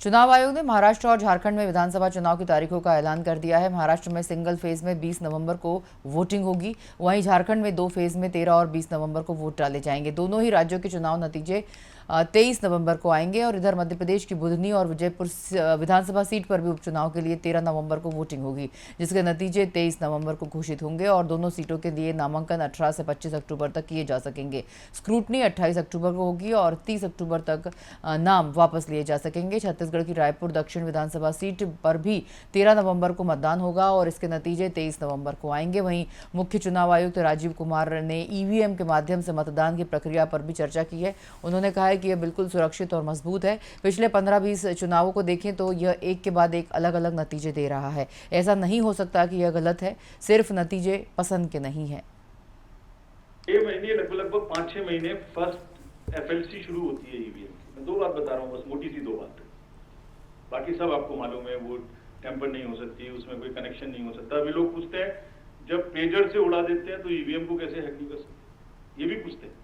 चुनाव आयोग ने महाराष्ट्र और झारखंड में विधानसभा चुनाव की तारीखों का ऐलान कर दिया है। महाराष्ट्र में सिंगल फेज में 20 नवंबर को वोटिंग होगी, वहीं झारखंड में 2 फेज में 13 और 20 नवंबर को वोट डाले जाएंगे। दोनों ही राज्यों के चुनाव नतीजे 23 नवंबर को आएंगे और इधर मध्य प्रदेश की बुधनी और विजयपुर विधानसभा सीट पर भी उपचुनाव के लिए 13 नवंबर को वोटिंग होगी, जिसके नतीजे 23 नवंबर को घोषित होंगे और दोनों सीटों के लिए नामांकन 18 से 25 अक्टूबर तक किए जा सकेंगे। स्क्रूटनी 28 अक्टूबर को होगी और 30 अक्टूबर तक नाम वापस लिए जा सकेंगे। छत्तीसगढ़ की रायपुर दक्षिण विधानसभा सीट पर भी 13 नवंबर को मतदान होगा और इसके नतीजे 23 नवंबर को आएंगे। वहीं मुख्य चुनाव आयुक्त राजीव कुमार ने ईवीएम के माध्यम से मतदान की प्रक्रिया पर भी चर्चा की है। उन्होंने कहा है कि यह बिल्कुल सुरक्षित और मजबूत है। पिछले 15-20 चुनावों को देखें तो यह एक के बाद एक अलग अलग नतीजे दे रहा है। ऐसा नहीं हो सकता कि यह गलत है, सिर्फ नतीजे पसंद के नहीं है। ये महीने लगभग 5-6 महीने फर्स्ट एफएलसी शुरू होती है ईवीएम की। मैं 2 बात बता रहा हूँ, बस मोटी सी 2 बात, बाकी सब आपको मालूम है। वो टेम्पर नहीं हो सकती, उसमें कोई कनेक्शन नहीं हो सकता। अभी लोग पूछते हैं जब पेजर से उड़ा देते हैं तो ईवीएम को कैसे हैक नहीं कर सकते, ये भी पूछते हैं।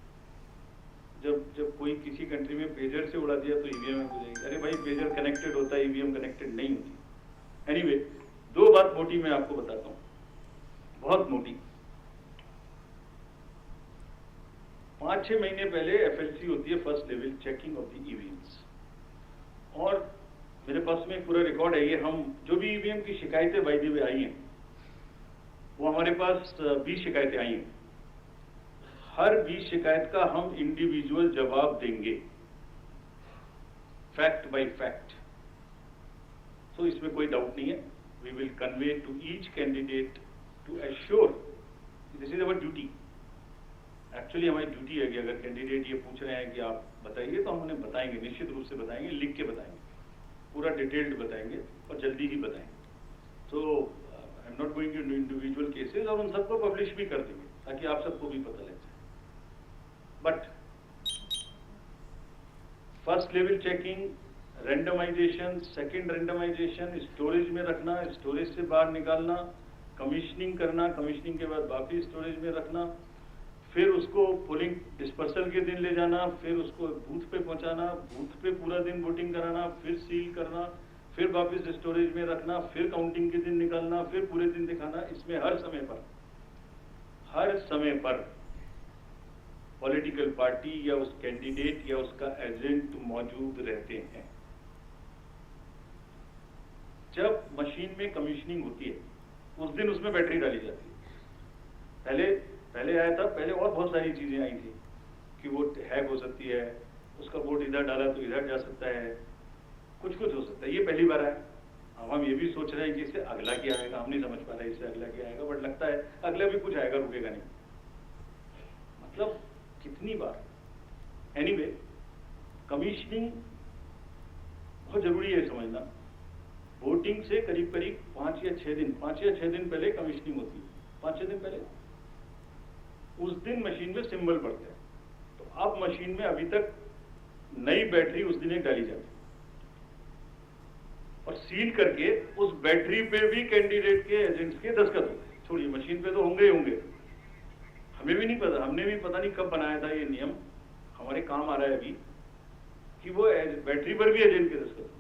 जब कोई किसी कंट्री में पेजर से उड़ा दिया तो ईवीएम हैक हो जाएगी। अरे भाई, पेजर कनेक्टेड होता है, ईवीएम कनेक्टेड नहीं होती। एनीवे, 2 बात मोटी मैं आपको बताता हूँ, बहुत मोटी। 5-6 महीने पहले एफएलसी होती है, first level checking of the EVMs, और मेरे पास में पूरा रिकॉर्ड है। ये हम जो भी ईवीएम की शिकायतें बाय द वे आई हैं, वो हमारे पास 20 शिकायतें आई हैं। हर 20 शिकायत का हम इंडिविजुअल जवाब देंगे, फैक्ट बाय फैक्ट। तो इसमें कोई डाउट नहीं है। We will convey to each candidate to assure, this is our duty. Actually हमारी ड्यूटी है कि अगर कैंडिडेट ये पूछ रहे हैं कि आप बताइए, तो हम उन्हें बताएंगे, निश्चित रूप से बताएंगे, लिख के बताएंगे, पूरा डिटेल्ड बताएंगे और जल्दी ही बताएंगे। तो I am not going to individual cases, और उन सबको पब्लिश भी कर देंगे ताकि आप सबको भी पता लग जाए। But first level checking, randomisation, second randomisation, storage में रखना, स्टोरेज से बाहर निकालना, कमीशनिंग करना, कमीशनिंग के बाद वापिस स्टोरेज में रखना, फिर उसको पोलिंग डिस्पर्सल के दिन ले जाना, फिर उसको बूथ पे पहुंचाना, बूथ पे पूरा दिन वोटिंग कराना, फिर सील करना, फिर वापस स्टोरेज में रखना, फिर काउंटिंग के दिन निकालना, फिर पूरे दिन दिखाना। इसमें हर समय पर पॉलिटिकल पार्टी या उस कैंडिडेट या उसका एजेंट मौजूद रहते हैं। जब मशीन में कमीशनिंग होती है उस दिन उसमें बैटरी डाली जाती है। पहले आया था, पहले और बहुत सारी चीजें आई थी कि वो हैक हो सकती है, उसका वोट इधर डाला तो इधर जा सकता है, कुछ हो सकता है। ये पहली बार आया। अब हम ये भी सोच रहे हैं कि इससे अगला क्या आएगा, हम नहीं समझ पा रहे इससे अगला क्या आएगा, बट लगता है अगला भी कुछ आएगा, रुकेगा नहीं। मतलब कितनी बार। एनीवे, कमीशनिंग बहुत जरूरी है समझना। वोटिंग से करीब 5 या 6 दिन पहले कमीशनिंग होती है। 5-6 दिन पहले उस दिन मशीन में सिंबल पड़ते हैं। तो अब मशीन में अभी तक नई बैटरी उस दिन एक डाली जाती है और सील करके उस बैटरी पे भी कैंडिडेट के एजेंट्स के दस्तखत होते हैं। छोड़िए, मशीन पे तो होंगे ही होंगे। हमें भी नहीं पता, हमने भी पता नहीं कब बनाया था ये नियम, हमारे काम आ रहा है अभी कि वो बैटरी पर भी एजेंट के दस्तखत होंगे।